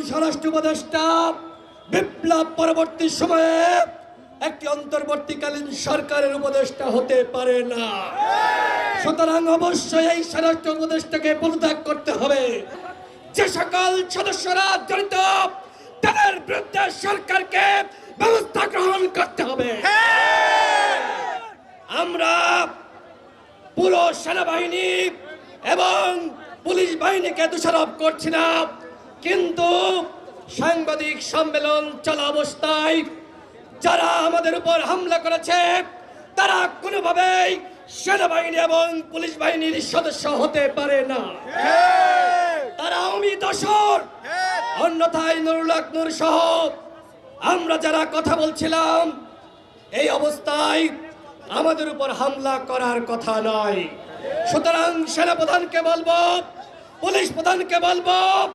স্বরাষ্ট্র উপদেষ্টা বিপ্লব পরবর্তী সময়ে একটি অন্তর্বর্তীকালীন সরকারের উপদেষ্টা হতে পারে না। সুতরাং অবশ্যই এই স্বরাষ্ট্র উপদেষ্টাকে পদত্যাগ করতে হবে। যে সকল সদস্যরা জড়িত তাদের বিরুদ্ধে সরকারকে ব্যবস্থা গ্রহণ করতে হবে। আমরা পুরো সেনাবাহিনী এবং পুলিশ বাহিনীকে দোষারোপ করছি না, কিন্তু সাংবাদিক সম্মেলন চলা অবস্থায় যারা আমাদের উপর হামলা করেছে তারা কোনোভাবেই সেনাবাহিনী এবং পুলিশ বাহিনীর সদস্য হতে পারে না। তারা আওয়ামী দোসর, অন্যথায় নুরুল হক নূর সহ আমরা যারা কথা বলছিলাম এই অবস্থায় আমাদের উপর হামলা করার কথা নয়। সুতরাং সেনাপ্রধানকে বলবো, পুলিশ প্রধানকে বলবো,